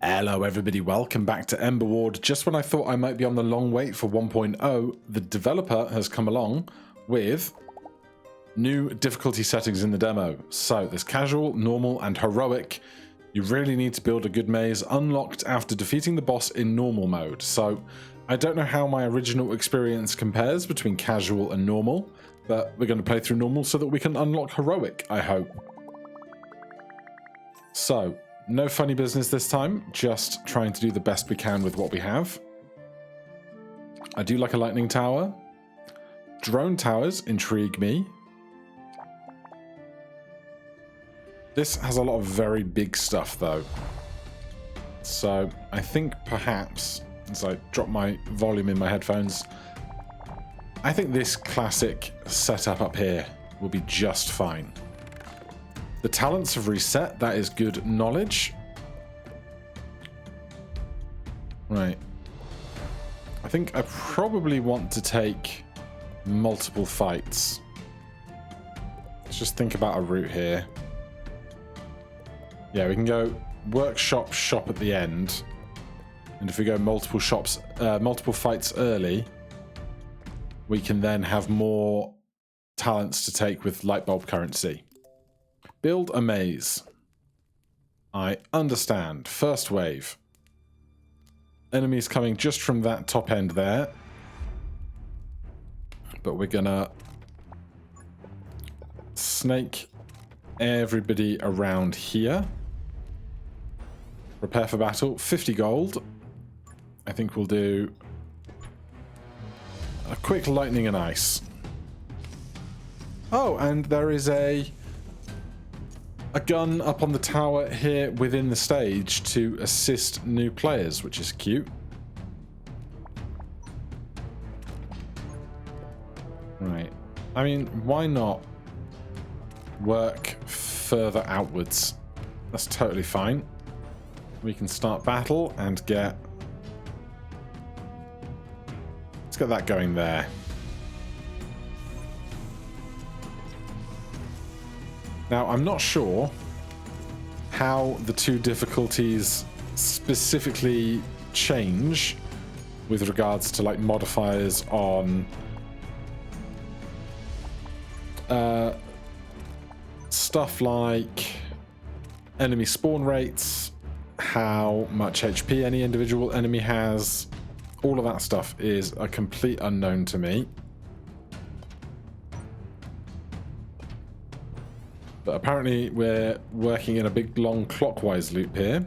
Hello everybody, welcome back to Emberward. Just when I thought I might be on the long wait for 1.0, the developer has come along with new difficulty settings in the demo. So there's casual, normal and heroic. You really need to build a good maze unlocked after defeating the boss in normal mode. So I don't know how my original experience compares between casual and normal, but we're going to play through normal so that we can unlock heroic, I hope. So no funny business this time, just trying to do the best we can with what we have. I do like a lightning tower. Drone towers intrigue me. This has a lot of very big stuff though. So I think perhaps, as I drop my volume in my headphones, I think this classic setup up here will be just fine. The talents have reset, that is good knowledge. Right. I think I probably want to take multiple fights. Let's just think about a route here. Yeah, we can go workshop, shop at the end. And if we go multiple fights early, we can then have more talents to take with light bulb currency. Build a maze. I understand. First wave. Enemies coming just from that top end there. But we're gonna snake everybody around here. Prepare for battle. 50 gold. I think we'll do a quick lightning and ice. Oh, and there is a gun up on the tower here within the stage to assist new players, which is cute. Right. I mean, why not work further outwards? That's totally fine. We can start battle and get... Let's get that going there. Now, I'm not sure how the two difficulties specifically change with regards to like modifiers on stuff like enemy spawn rates, how much HP any individual enemy has. All of that stuff is a complete unknown to me. But apparently we're working in a big long clockwise loop here.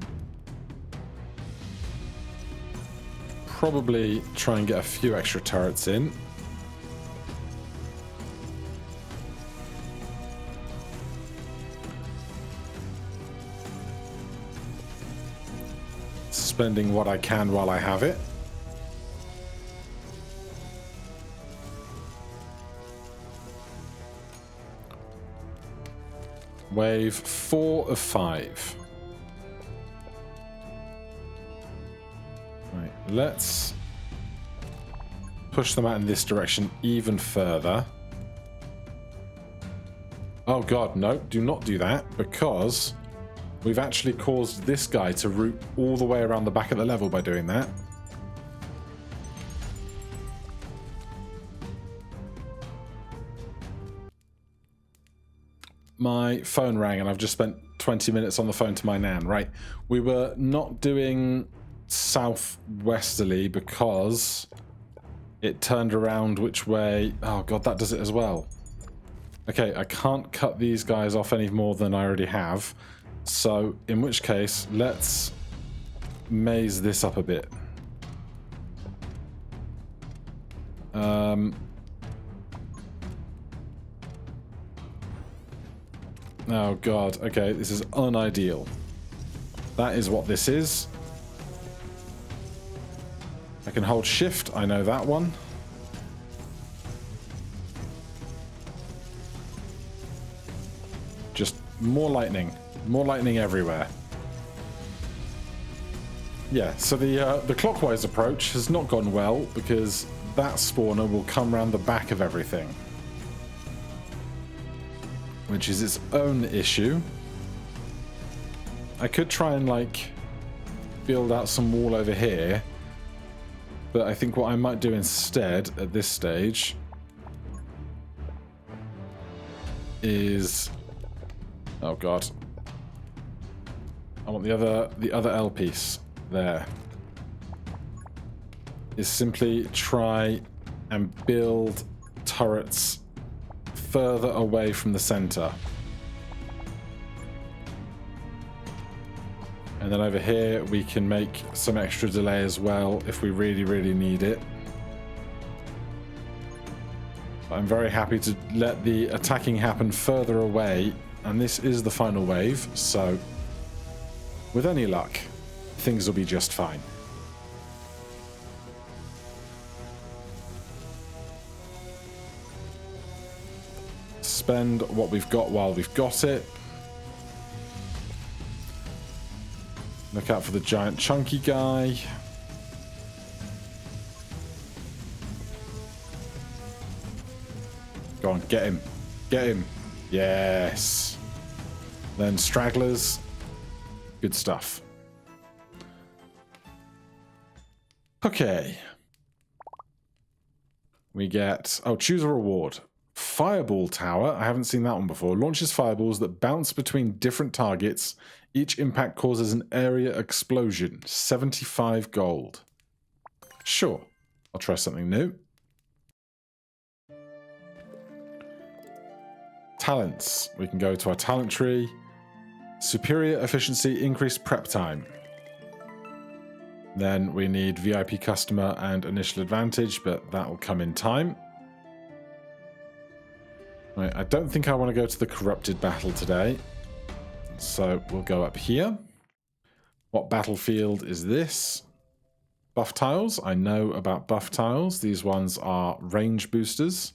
Probably try and get a few extra turrets in. Spending what I can while I have it. Wave 4 of 5. Right, let's push them out in this direction even further. Oh god, no, do not do that, because we've actually caused this guy to route all the way around the back of the level by doing that. My phone rang and I've just spent 20 minutes on the phone to my nan. Right, we were not doing southwesterly because it turned around which way. Oh god, that does it as well. Okay, I can't cut these guys off any more than I already have. So in which case, let's maze this up a bit. Oh god, okay, this is unideal. That is what this is. I can hold shift, I know that one. Just more lightning everywhere. Yeah, so the clockwise approach has not gone well because that spawner will come around the back of everything, which is its own issue. I could try and like build out some wall over here. But I think what I might do instead at this stage is... Oh god. I want the other L piece there. Is simply try and build turrets further away from the center. And then over here we can make some extra delay as well if we really, really need it. But I'm very happy to let the attacking happen further away, and this is the final wave, so with any luck, things will be just fine. Spend what we've got while we've got it. Look out for the giant chunky guy. Go on, get him. Get him. Yes. Then stragglers. Good stuff. Okay. We get... Oh, choose a reward. Fireball Tower. I haven't seen that one before. Launches fireballs that bounce between different targets. Each impact causes an area explosion. 75 gold. Sure. I'll try something new. Talents. We can go to our talent tree. Superior efficiency, increased prep time. Then we need VIP customer and initial advantage, but that will come in time. Right, I don't think I want to go to the corrupted battle today. So we'll go up here. What battlefield is this? Buff tiles. I know about buff tiles. These ones are range boosters.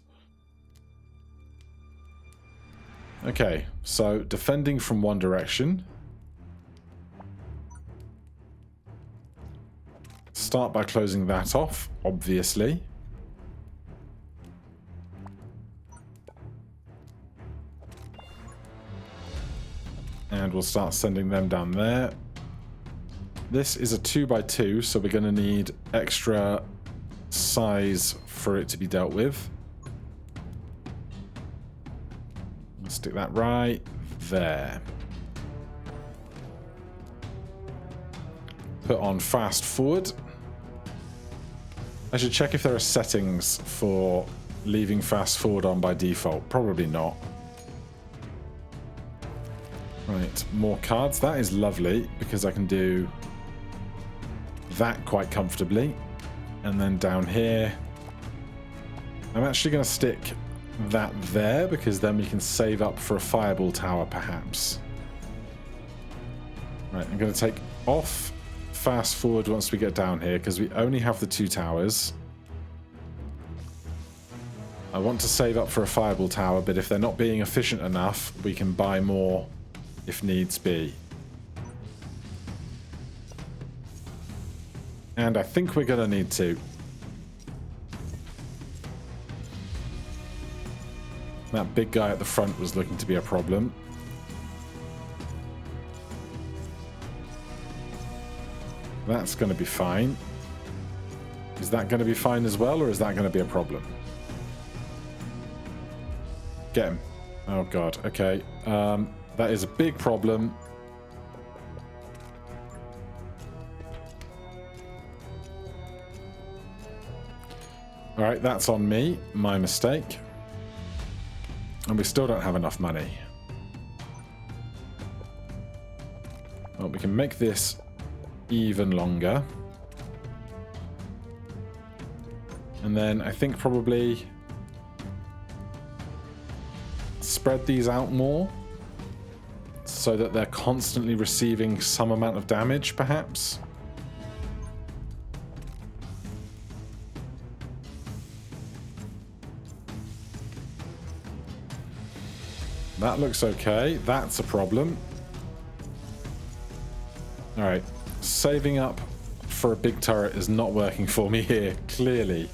Okay, so defending from one direction. Start by closing that off, obviously. And we'll start sending them down there. This is a 2x2, so we're going to need extra size for it to be dealt with. Let's stick that right there. Put on fast forward. I should check if there are settings for leaving fast forward on by default. Probably not. Right, more cards. That is lovely because I can do that quite comfortably. And then down here, I'm actually going to stick that there because then we can save up for a fireball tower perhaps. Right, I'm going to take off fast forward once we get down here because we only have the 2 towers. I want to save up for a fireball tower, but if they're not being efficient enough, we can buy more if needs be. And I think we're going to need to. That big guy at the front was looking to be a problem. That's going to be fine. Is that going to be fine as well, or is that going to be a problem? Get him. Oh god, okay. That is a big problem. Alright, that's on me. My mistake. And we still don't have enough money. Well, we can make this even longer. And then I think probably spread these out more so that they're constantly receiving some amount of damage, perhaps. That looks okay. That's a problem. Alright. Saving up for a big turret is not working for me here, clearly.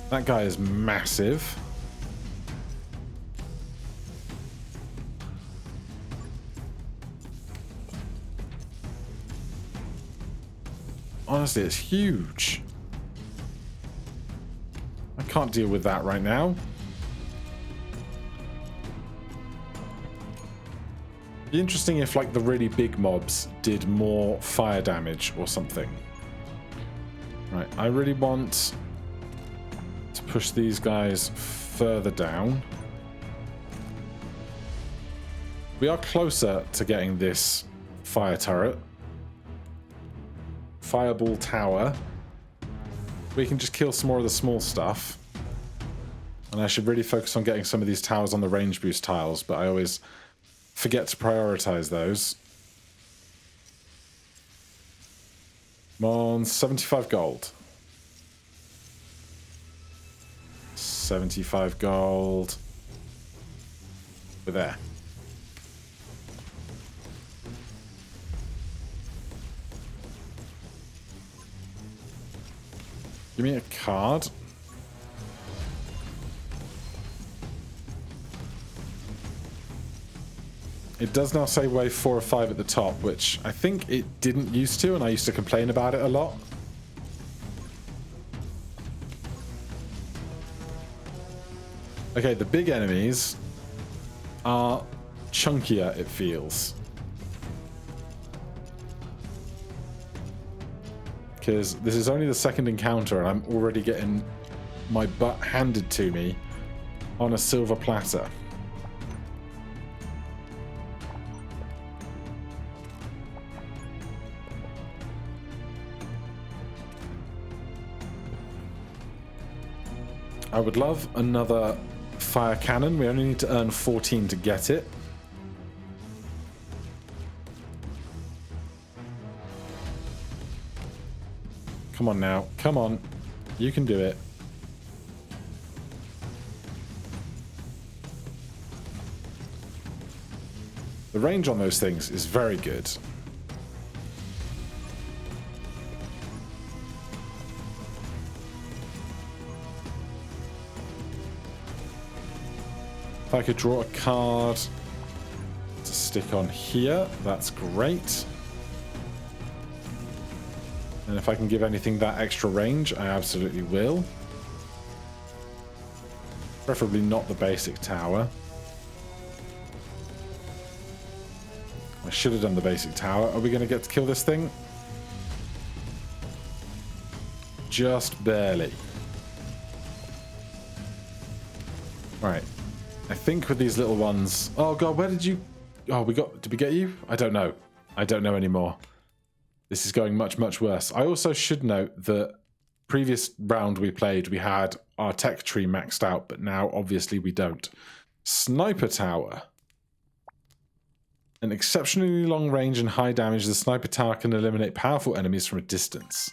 That guy is massive. Honestly, it's huge. I can't deal with that right now. It'd be interesting if, like, the really big mobs did more fire damage or something. Right, I really want to push these guys further down. We are closer to getting this fire turret. Fireball tower. We can just kill some more of the small stuff. And I should really focus on getting some of these towers on the range boost tiles, but I always forget to prioritize those. I'm on 75 gold. 75 gold. We're there. Give me a card. It does now say wave 4 or 5 at the top, which I think it didn't used to, and I used to complain about it a lot. Okay, the big enemies are chunkier, it feels. Because this is only the second encounter, and I'm already getting my butt handed to me on a silver platter. I would love another fire cannon. We only need to earn 14 to get it. Come on now. Come on. You can do it. The range on those things is very good. If I could draw a card to stick on here, that's great. And if I can give anything that extra range, I absolutely will. Preferably not the basic tower. I should have done the basic tower. Are we going to get to kill this thing? Just barely. Right. I think with these little ones... Oh god, where did you... Oh, did we get you? I don't know. I don't know anymore. This is going much, much worse. I also should note that previous round we played, we had our tech tree maxed out, but now obviously we don't. Sniper tower. An exceptionally long range and high damage, the sniper tower can eliminate powerful enemies from a distance.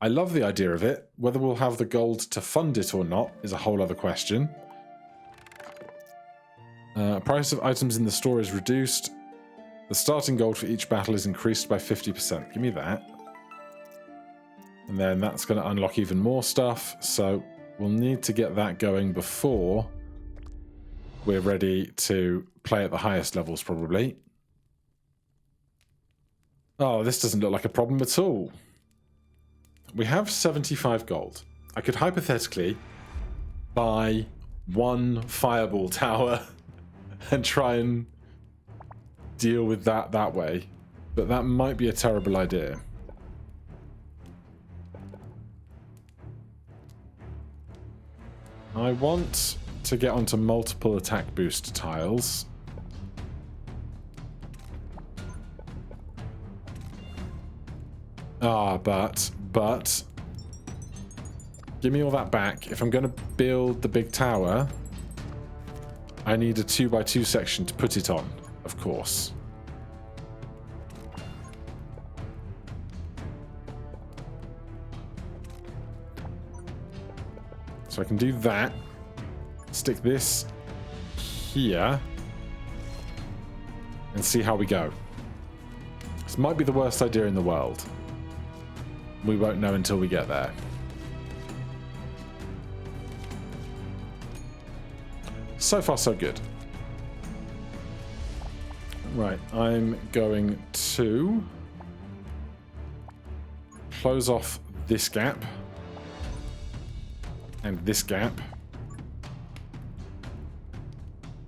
I love the idea of it. Whether we'll have the gold to fund it or not is a whole other question. Price of items in the store is reduced. The starting gold for each battle is increased by 50%. Give me that. And then that's going to unlock even more stuff. So we'll need to get that going before we're ready to play at the highest levels, probably. Oh, this doesn't look like a problem at all. We have 75 gold. I could hypothetically buy one fireball tower and try and deal with that way. But that might be a terrible idea. I want to get onto multiple attack boost tiles. But give me all that back. If I'm going to build the big tower, I need a 2x2 section to put it on, of course. So I can do that. Stick this here. And see how we go. This might be the worst idea in the world. We won't know until we get there. So far, so good. Right, I'm going to close off this gap and this gap,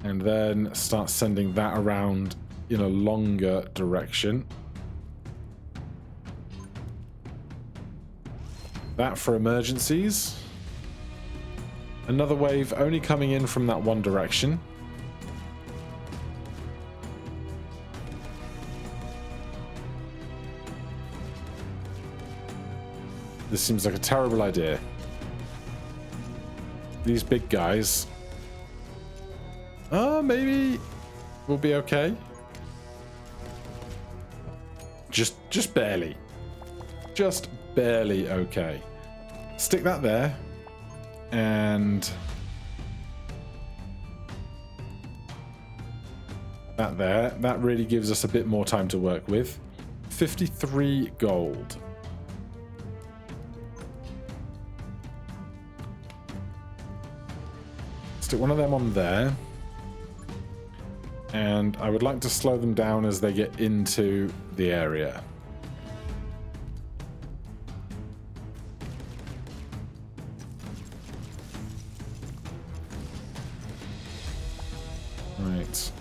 and then start sending that around in a longer direction. That for emergencies. Another wave only coming in from that one direction. This seems like a terrible idea. These big guys. Maybe we'll be okay. Just barely. Just barely okay. Stick that there. And that there. That really gives us a bit more time to work with. 53 gold. Stick one of them on there. And I would like to slow them down as they get into the area. Right.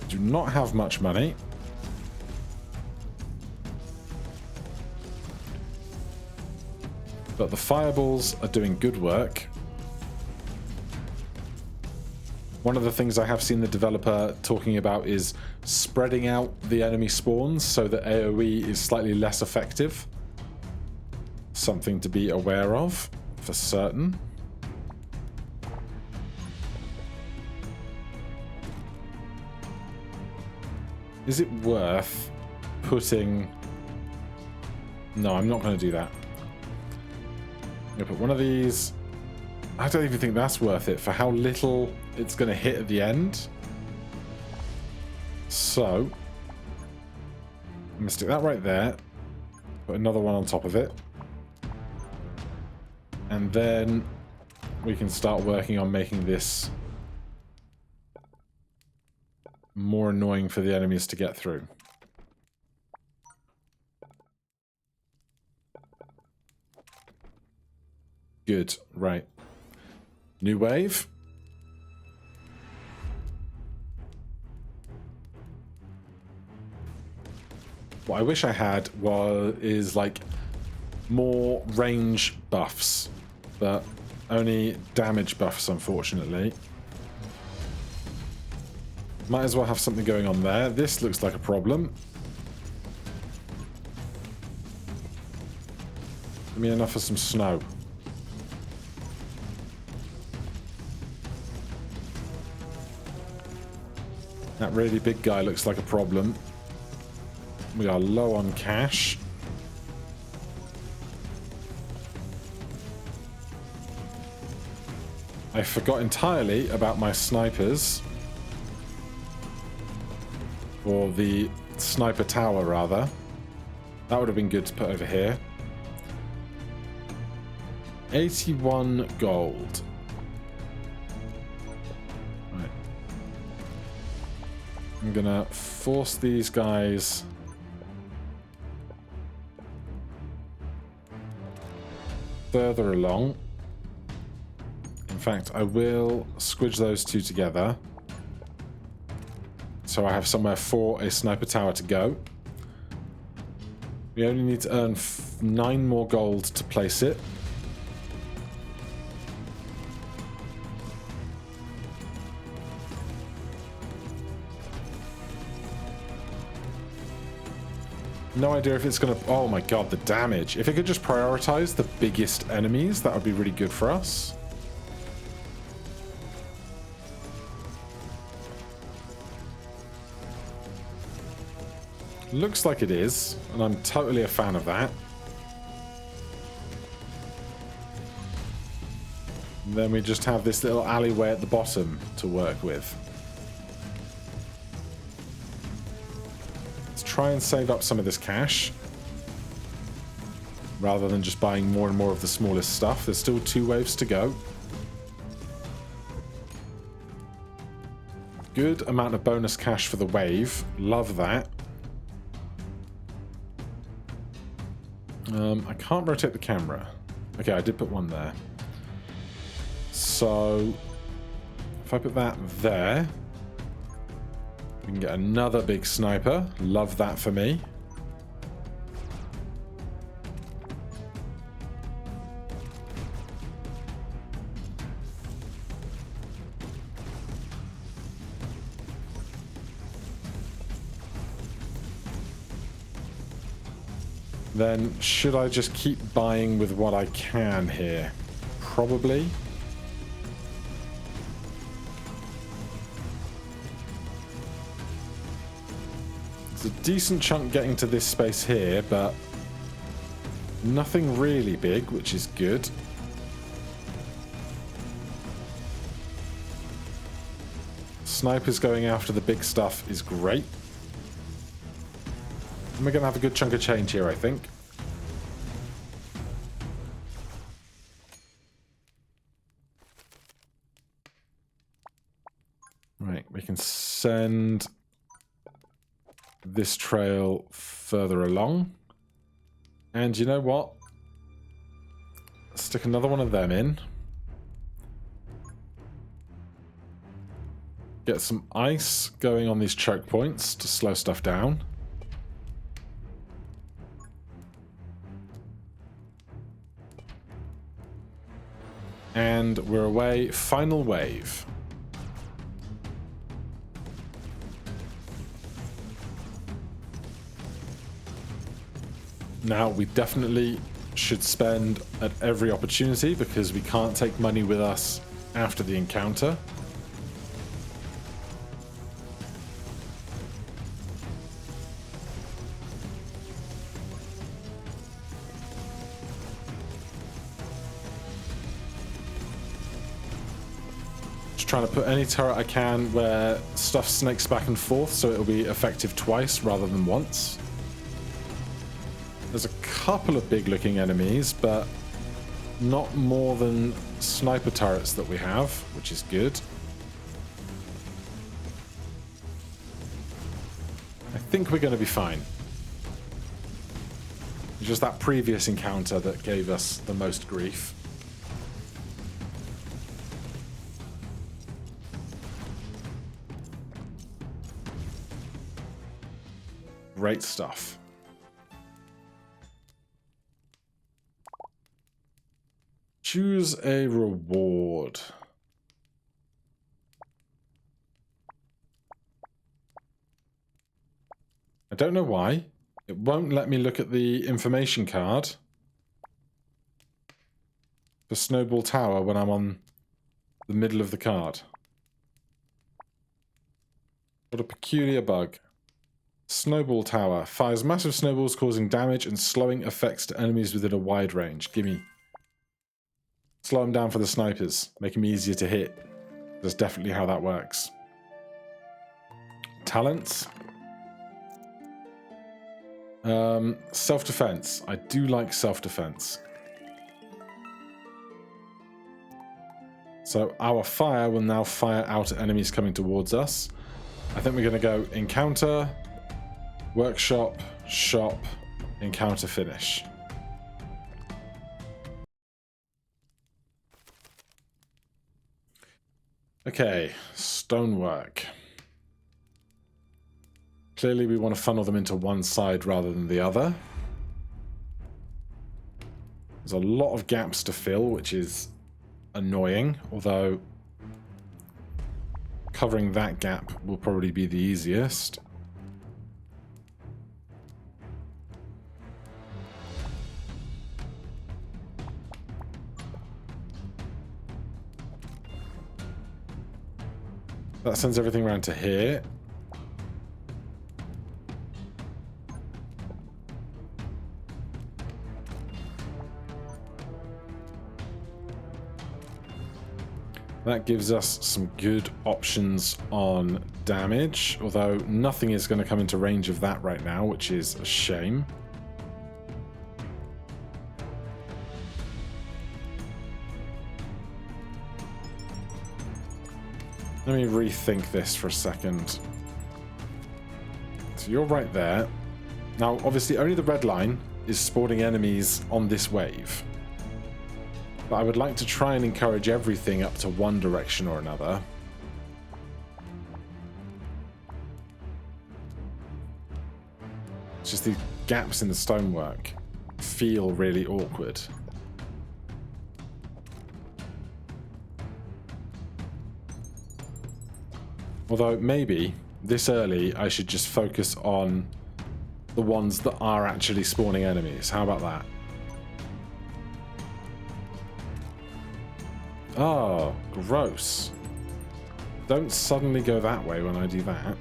Do not have much money. But the fireballs are doing good work. One of the things I have seen the developer talking about is spreading out the enemy spawns so that AoE is slightly less effective. Something to be aware of, for certain. Is it worth putting... No, I'm not going to do that. I'm going to put one of these... I don't even think that's worth it for how little it's going to hit at the end. So, I'm going to stick that right there. Put another one on top of it. And then we can start working on making this more annoying for the enemies to get through. Good, right. New wave. What I wish I had is like more range buffs, but only damage buffs, unfortunately. Might as well have something going on there. This looks like a problem. Give me enough for some snow. That really big guy looks like a problem. We are low on cash. I forgot entirely about my snipers. Or the sniper tower, rather. That would have been good to put over here. 81 gold. Right. I'm gonna force these guys further along. In fact, I will squidge those two together. So I have somewhere for a sniper tower to go. We only need to earn 9 more gold to place it. No idea if it's going to... Oh my god, the damage. If it could just prioritize the biggest enemies, that would be really good for us. Looks like it is, and I'm totally a fan of that. And then we just have this little alleyway at the bottom to work with. Let's try and save up some of this cash. Rather than just buying more and more of the smallest stuff. There's still 2 waves to go. Good amount of bonus cash for the wave. Love that. I can't rotate the camera. Okay, I did put one there. So if I put that there, we can get another big sniper. Love that for me. Then should I just keep buying with what I can here? Probably. It's a decent chunk getting to this space here, but nothing really big, which is good. Snipers going after the big stuff is great. And we're going to have a good chunk of change here, I think. Right, we can send this trail further along. And you know what? Stick another one of them in. Get some ice going on these choke points to slow stuff down. And we're away. Final wave. Now, we definitely should spend at every opportunity because we can't take money with us after the encounter. Trying to put any turret I can where stuff snakes back and forth so it'll be effective twice rather than once. There's a couple of big looking enemies, but not more than sniper turrets that we have, which is good. I think we're going to be fine. It's just that previous encounter that gave us the most grief. Great stuff. Choose a reward. I don't know why. It won't let me look at the information card for Snowball Tower when I'm on the middle of the card. What a peculiar bug. Snowball Tower. Fires massive snowballs causing damage and slowing effects to enemies within a wide range. Gimme. Slow them down for the snipers. Make them easier to hit. That's definitely how that works. Talents. Self-defense. I do like self-defense. So our fire will now fire out at enemies coming towards us. I think we're going to go encounter, workshop, shop, encounter, finish. Okay, stonework. Clearly we want to funnel them into one side rather than the other. There's a lot of gaps to fill, which is annoying, although covering that gap will probably be the easiest. That sends everything around to here. That gives us some good options on damage, although nothing is going to come into range of that right now, which is a shame. Let me rethink this for a second. So you're right there. Now, obviously, only the red line is spawning enemies on this wave. But I would like to try and encourage everything up to one direction or another. It's just these gaps in the stonework feel really awkward. Although maybe this early I should just focus on the ones that are actually spawning enemies. How about that? Oh, gross. Don't suddenly go that way when I do that.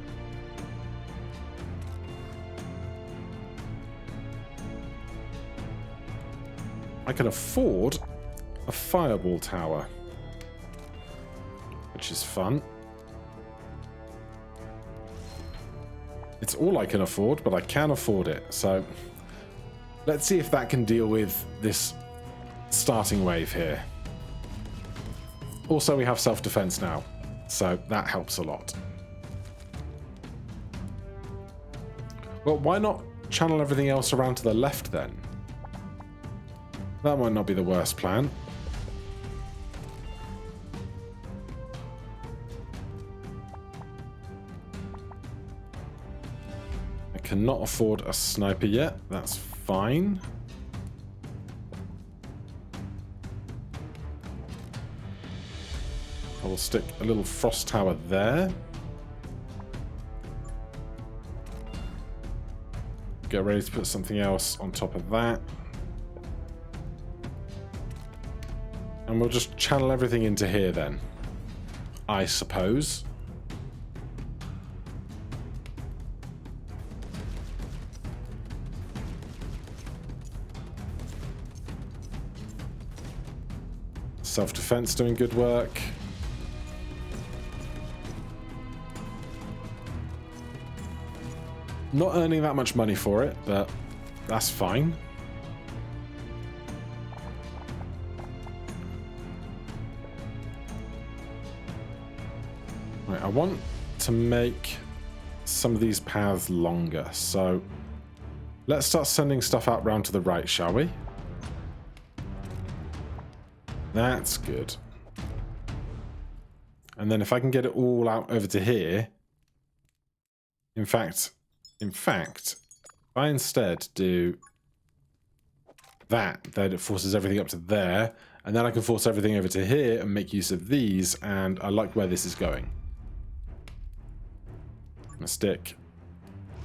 I can afford a fireball tower, which is fun. It's all I can afford, but I can afford it. So let's see if that can deal with this starting wave here. Also, we have self-defense now, so that helps a lot. Well, why not channel everything else around to the left then? That might not be the worst plan. I cannot afford a sniper yet. That's fine. I will stick a little frost tower there. Get ready to put something else on top of that. And we'll just channel everything into here then, I suppose. Self-defense doing good work. Not earning that much money for it, but that's fine. Right, I want to make some of these paths longer, so let's start sending stuff out round to the right, shall we? That's good. And then if I can get it all out over to here, in fact, if I instead do that, then it forces everything up to there, and then I can force everything over to here and make use of these, and I like where this is going. I'm gonna stick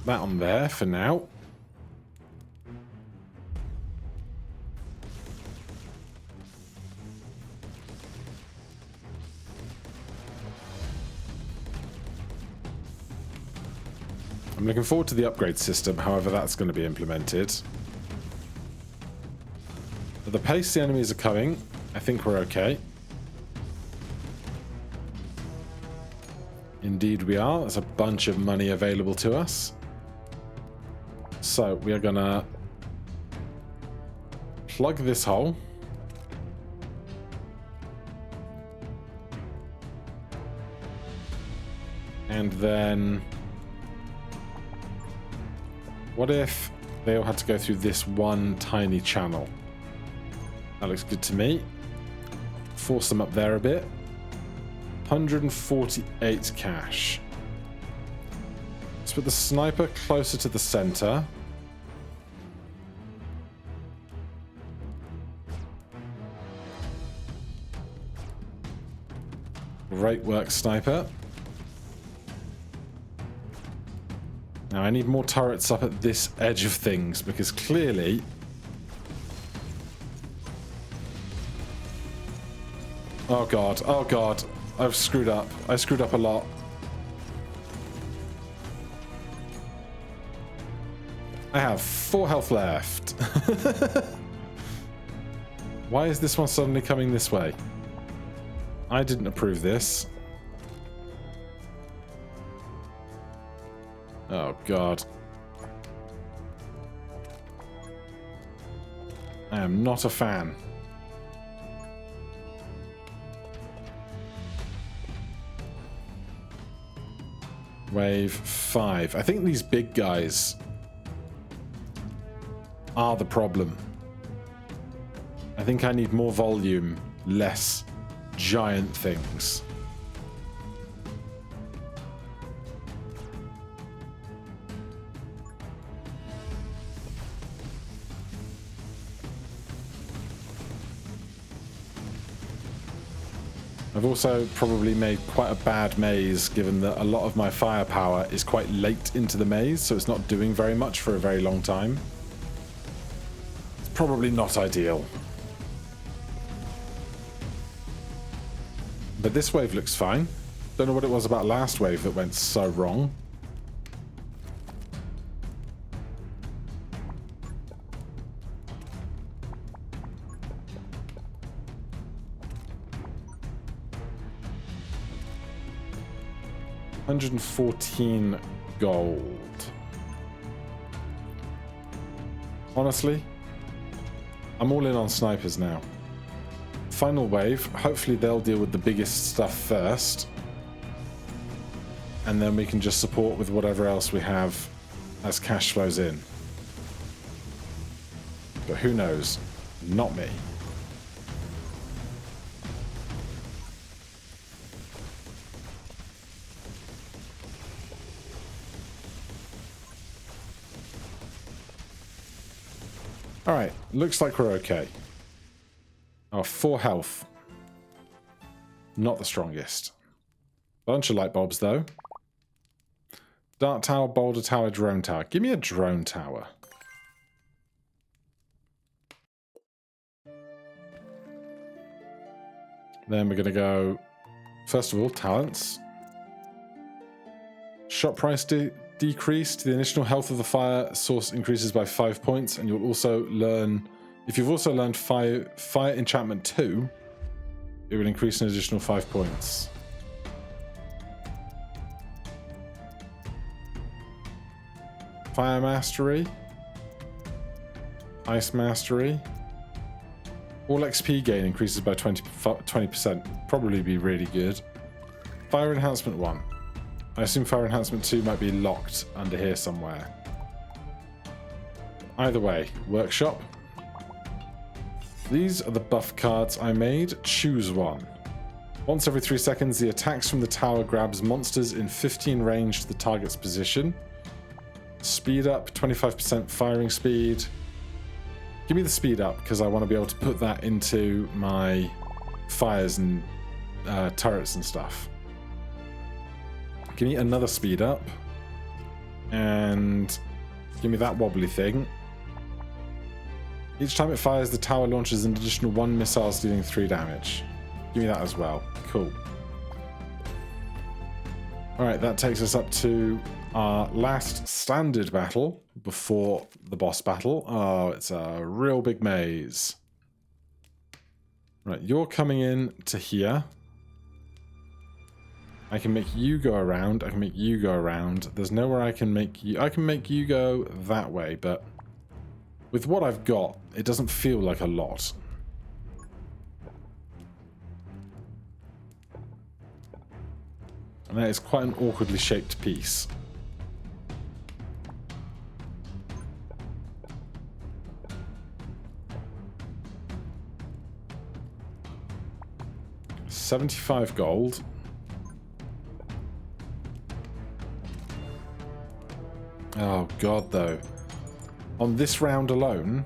that on there for now. I'm looking forward to the upgrade system, however that's going to be implemented. At the pace the enemies are coming, I think we're okay. Indeed we are. There's a bunch of money available to us. So we are going to plug this hole. And then what if they all had to go through this one tiny channel? That looks good to me. Force them up there a bit. 148 cash. Let's put the sniper closer to the center. Great work, sniper. Now I need more turrets up at this edge of things, because clearly oh god, I've screwed up. I screwed up a lot. I have 4 health left. Why is this one suddenly coming this way? I didn't approve this. Oh god. I am not a fan. Wave 5. I think these big guys are the problem. I think I need more volume, less giant things. I've also probably made quite a bad maze, given that a lot of my firepower is quite late into the maze, so it's not doing very much for a very long time. It's probably not ideal. But this wave looks fine. Don't know what it was about last wave that went so wrong. $114 gold. Honestly, I'm all in on snipers now. Final wave, hopefully they'll deal with the biggest stuff first. And then we can just support with whatever else we have as cash flows in. But who knows? Not me. Alright, looks like we're okay. Oh, 4 health. Not the strongest. Bunch of light bulbs, though. Dart tower, boulder tower, drone tower. Give me a drone tower. Then we're going to go, first of all, talents. Shot price decreased. The initial health of the fire source increases by 5 points, and you'll also learn, if you've also learned fire enchantment 2, it will increase an additional 5 points. Fire mastery, ice mastery. All XP gain increases by 20%. Probably be really good. Fire enhancement 1. I assume fire enhancement 2 might be locked under here somewhere. Either way, workshop. These are the buff cards I made. Choose one. Once every 3 seconds, the attacks from the tower grabs monsters in 15 range to the target's position. Speed up, 25% firing speed. Give me the speed up, because I want to be able to put that into my fires and turrets and stuff. Give me another speed up. And give me that wobbly thing. Each time it fires, the tower launches an additional 1 missile, dealing 3 damage. Give me that as well. Cool. Alright, that takes us up to our last standard battle before the boss battle. Oh, it's a real big maze. Right, you're coming in to here. I can make you go around. I can make you go around. There's nowhere I can make you. I can make you go that way, but with what I've got, it doesn't feel like a lot. And that is quite an awkwardly shaped piece. $75 gold. Oh god, though. On this round alone,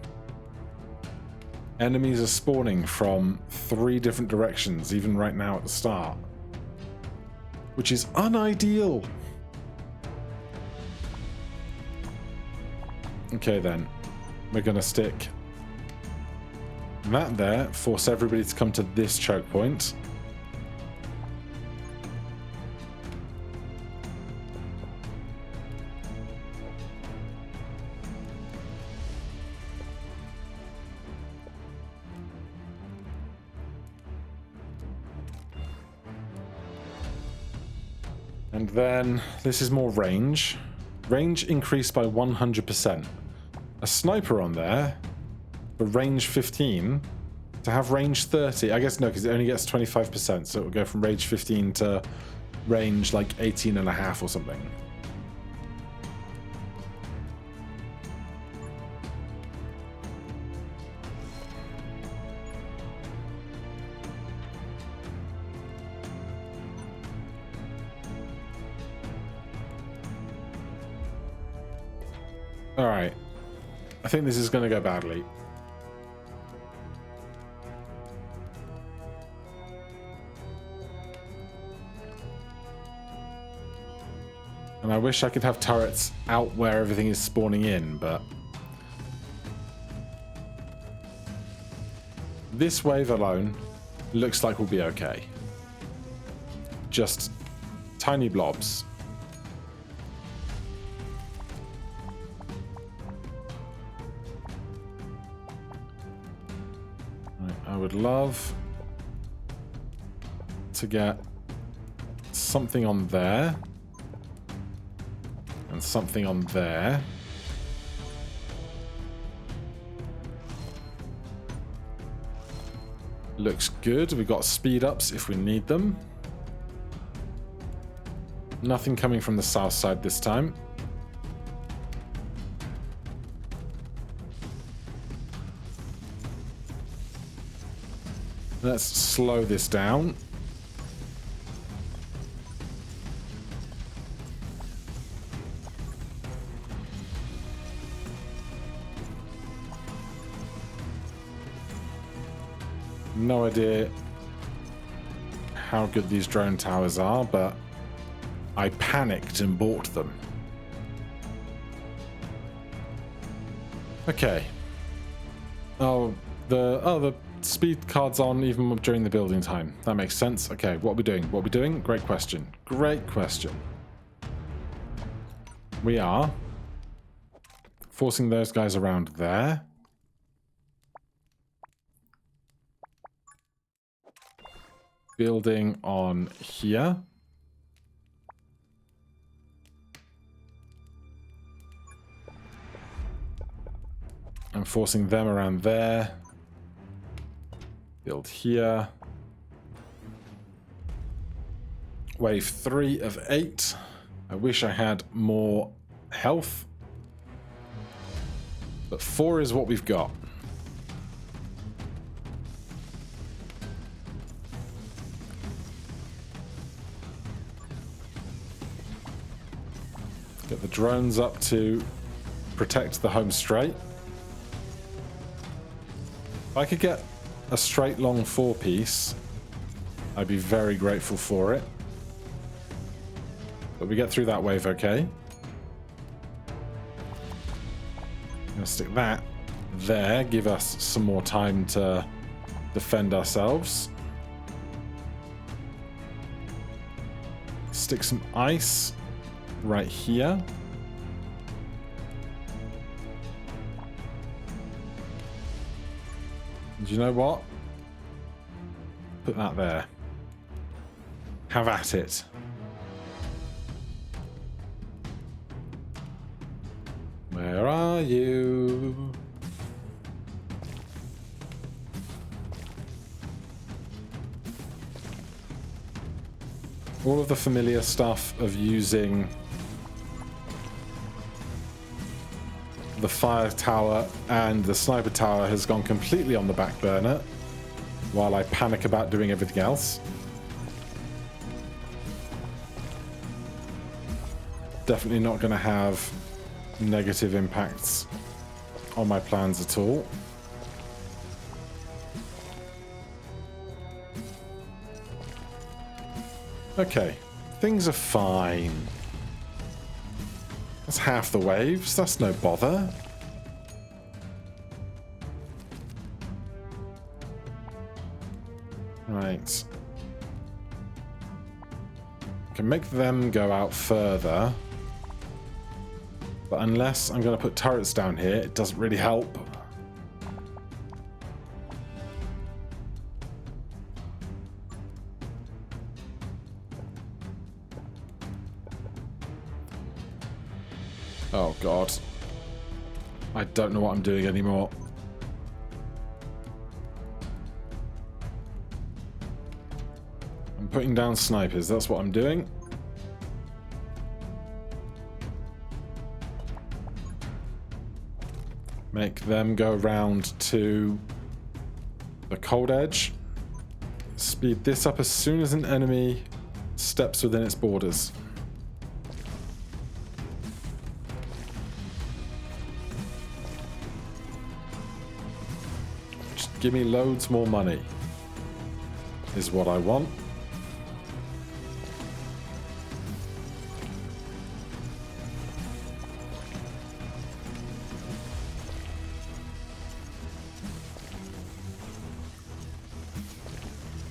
enemies are spawning from 3 different directions, even right now at the start. Which is unideal. Okay then, we're gonna stick that there, force everybody to come to this choke point. And then this is more range. Range increased by 100%. A sniper on there, for range 15, to have range 30. I guess no, because it only gets 25%, so it will go from range 15 to range like 18.5 or something. Alright. I think this is going to go badly. And I wish I could have turrets out where everything is spawning in, but... this wave alone looks like we'll be okay. Just tiny blobs. Right, I would love to get something on there. And something on there. Looks good. We've got speed ups if we need them. Nothing coming from the south side this time. Let's slow this down. No idea how good these drone towers are, but I panicked and bought them. Okay. Oh, the speed card's on even during the building time. That makes sense. Okay, what are we doing? What are we doing? Great question. Great question. We are forcing those guys around there. Building on here. I'm forcing them around there. Build here. Wave 3 of 8. I wish I had more health. But 4 is what we've got. Get the drones up to protect the home straight. If I could get a straight long 4-piece, I'd be very grateful for it. But we get through that wave okay. I'm going to stick that there, give us some more time to defend ourselves. Stick some ice right here. Do you know what? Put that there. Have at it. Where are you? All of the familiar stuff of using the fire tower and the sniper tower has gone completely on the back burner while I panic about doing everything else. Definitely not going to have negative impacts on my plans at all. Okay, things are fine. That's half the waves. That's no bother. Right. Can make them go out further. But unless I'm going to put turrets down here, it doesn't really help. Oh god. I don't know what I'm doing anymore. I'm putting down snipers, that's what I'm doing. Make them go round to the cold edge. Speed this up as soon as an enemy steps within its borders. Give me loads more money. Is what I want.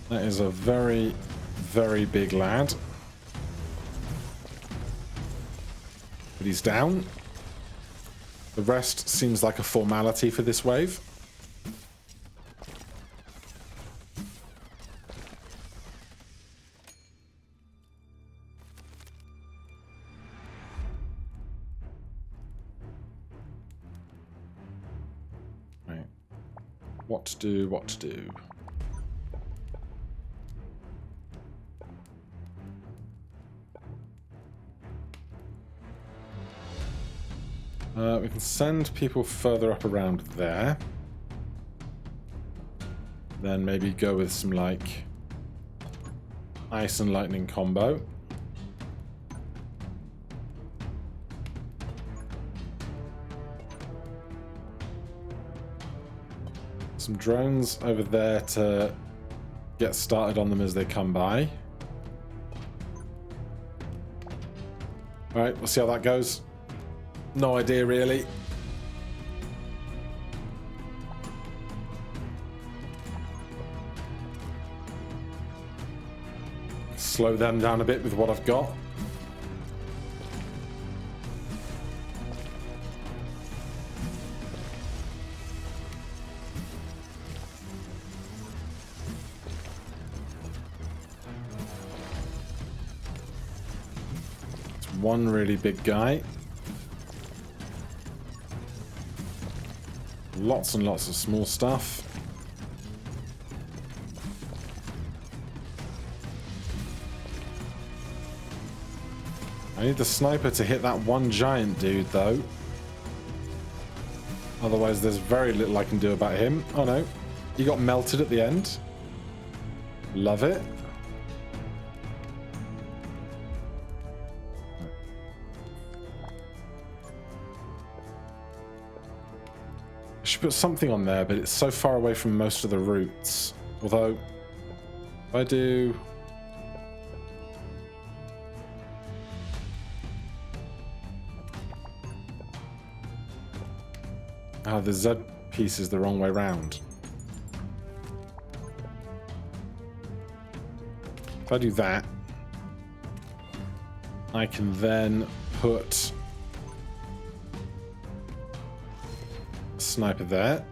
That is a very, very big lad. But he's down. The rest seems like a formality for this wave. Right. What to do, what to do. We can send people further up around there. Then maybe go with some, like, ice and lightning combo. Some drones over there to get started on them as they come by. Alright, we'll see how that goes. No idea, really. Slow them down a bit with what I've got. It's one really big guy. Lots and lots of small stuff. I need the sniper to hit that one giant dude, though. Otherwise, there's very little I can do about him. Oh, no. He got melted at the end. Love it. I should put something on there, but it's so far away from most of the routes. Although, if I do... Ah, the Z piece is the wrong way round. If I do that, I can then put a sniper there.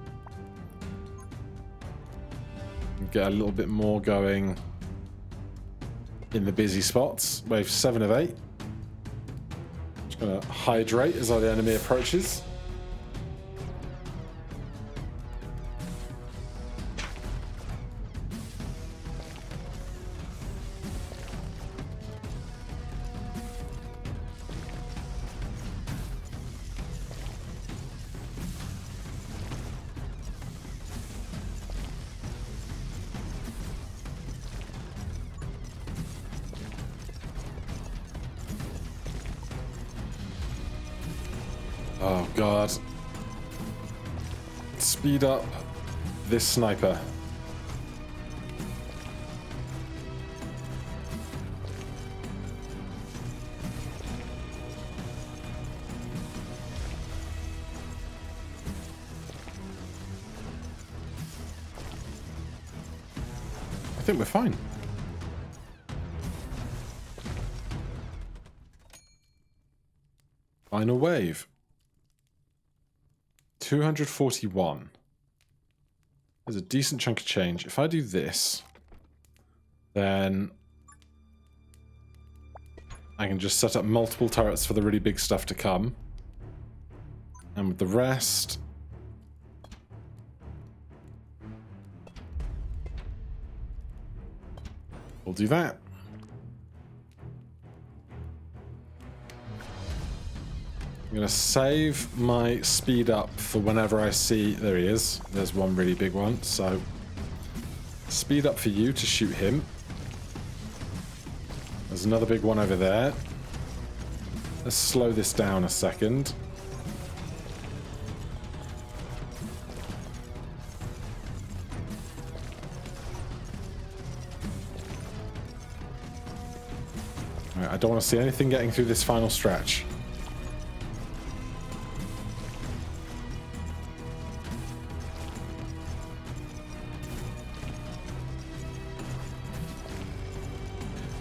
Get a little bit more going in the busy spots. Wave 7 of 8. Just gonna hydrate as the enemy approaches. Oh god. Speed up this sniper. I think we're fine. Final wave. 241. There's a decent chunk of change. If I do this, then I can just set up multiple turrets for the really big stuff to come. And with the rest, we'll do that. I'm going to save my speed up for whenever I see... There he is. There's one really big one. So, speed up for you to shoot him. There's another big one over there. Let's slow this down a second. I don't want to see anything getting through this final stretch.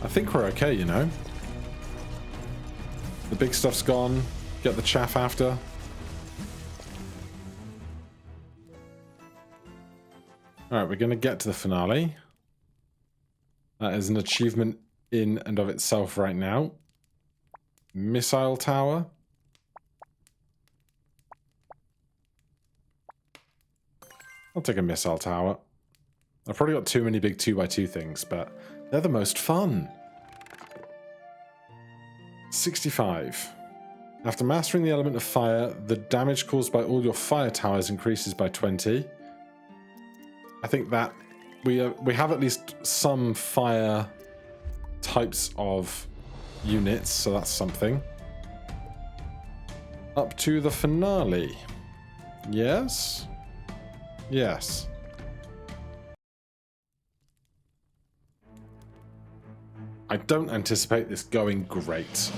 I think we're okay, you know. The big stuff's gone. Get the chaff after. Alright, we're going to get to the finale. That is an achievement in and of itself right now. Missile tower. I'll take a missile tower. I've probably got too many big 2x2 things, but they're the most fun. 65. After mastering the element of fire, the damage caused by all your fire towers increases by 20. I think that we have at least some fire types of units, so that's something. Up to the finale. Yes? Yes. I don't anticipate this going great.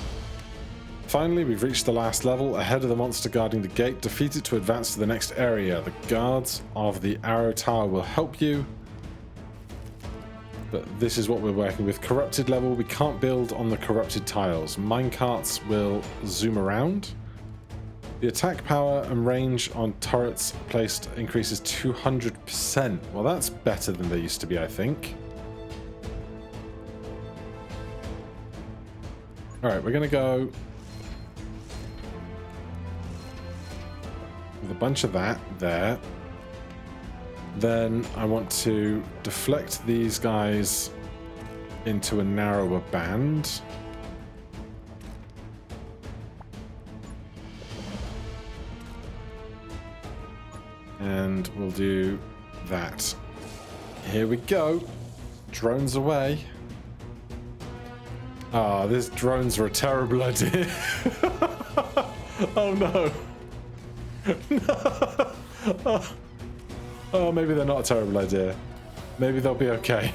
Finally, we've reached the last level. Ahead of the monster guarding the gate, defeat it to advance to the next area. The guards of the arrow tower will help you. But this is what we're working with. Corrupted level, we can't build on the corrupted tiles. Minecarts will zoom around. The attack power and range on turrets placed increases 200%. Well, that's better than they used to be, I think. Alright, we're going to go with a bunch of that there. Then I want to deflect these guys into a narrower band. And we'll do that. Here we go. Drones away. Ah, these drones are a terrible idea. Oh no. No. Oh, maybe they're not a terrible idea. Maybe they'll be okay.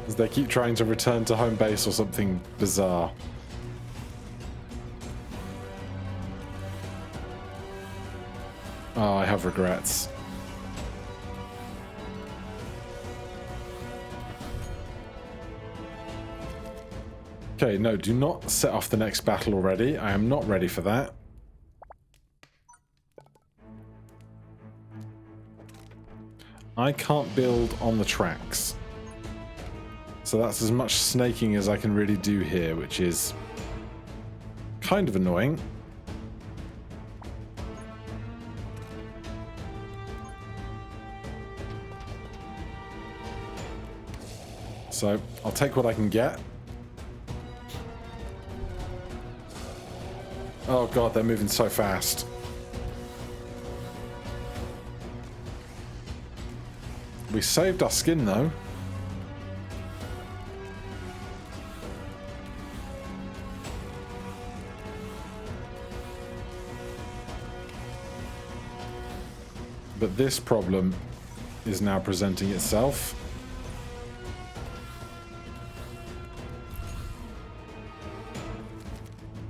As they keep trying to return to home base or something bizarre. Oh, I have regrets. Okay, no, do not set off the next battle already. I am not ready for that. I can't build on the tracks. So that's as much snaking as I can really do here, which is kind of annoying. So I'll take what I can get. Oh god, they're moving so fast. We saved our skin though. But this problem is now presenting itself.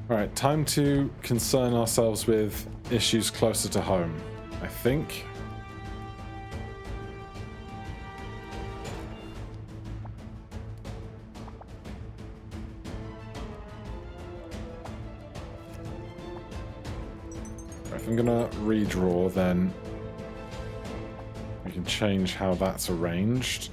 Alright, time to concern ourselves with issues closer to home, I think. If I'm gonna redraw, then we can change how that's arranged.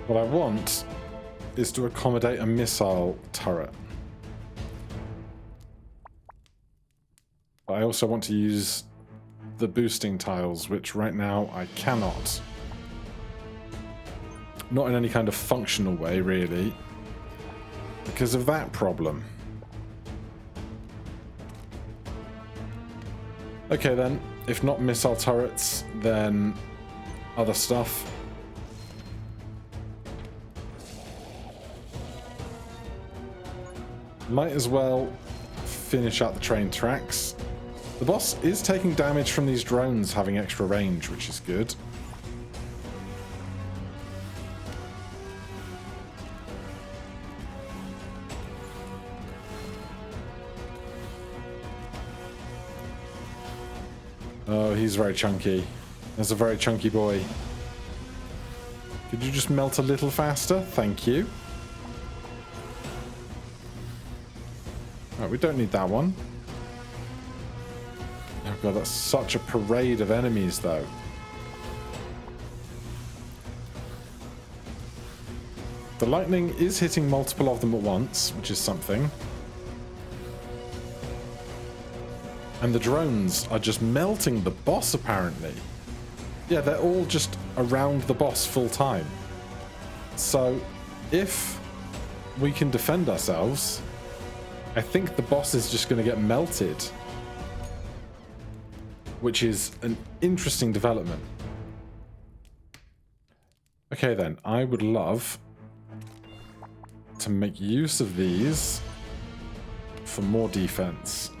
What I want is to accommodate a missile turret. But I also want to use the boosting tiles, which right now I cannot. Not in any kind of functional way, really, because of that problem. Okay then, if not missile turrets, then other stuff. Might as well finish out the train tracks. The boss is taking damage from these drones having extra range, which is good. Oh, he's very chunky. That's a very chunky boy. Could you just melt a little faster? Thank you. Right, we don't need that one. Oh god, that's such a parade of enemies, though. The lightning is hitting multiple of them at once, which is something. And the drones are just melting the boss, apparently. Yeah, they're all just around the boss full time. So, if we can defend ourselves, I think the boss is just going to get melted. Which is an interesting development. Okay then, I would love to make use of these for more defense.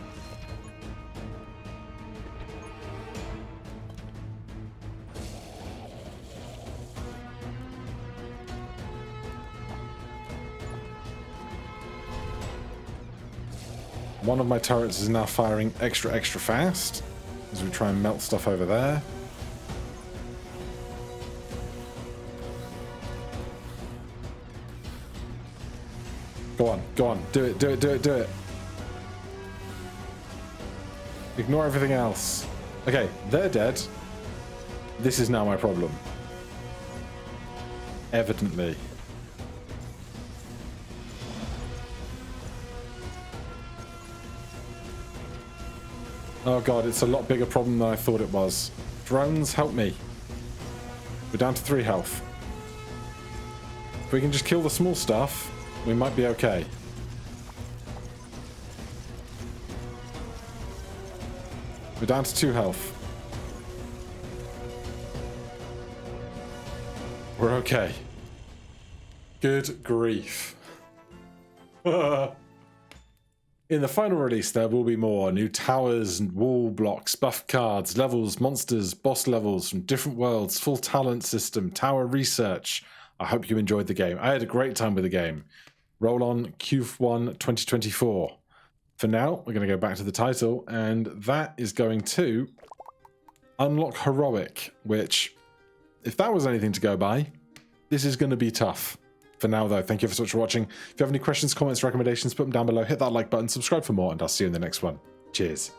One of my turrets is now firing extra fast as we try and melt stuff over there. Go on, do it. Ignore everything else. Okay, they're dead. This is now my problem. Evidently. Oh god, it's a lot bigger problem than I thought it was. Drones, help me. We're down to 3 health. If we can just kill the small stuff, we might be okay. We're down to 2 health. We're okay. Good grief. In the final release, there will be more new towers and wall blocks, buff cards, levels, monsters, boss levels from different worlds, full talent system, tower research. I hope you enjoyed the game. I had a great time with the game. Roll on Q1 2024. For now, we're going to go back to the title, and that is going to unlock Heroic, which, if that was anything to go by, this is going to be tough. For now, though, thank you so much for watching. If you have any questions, comments, recommendations, put them down below. Hit that like button, subscribe for more, and I'll see you in the next one. Cheers.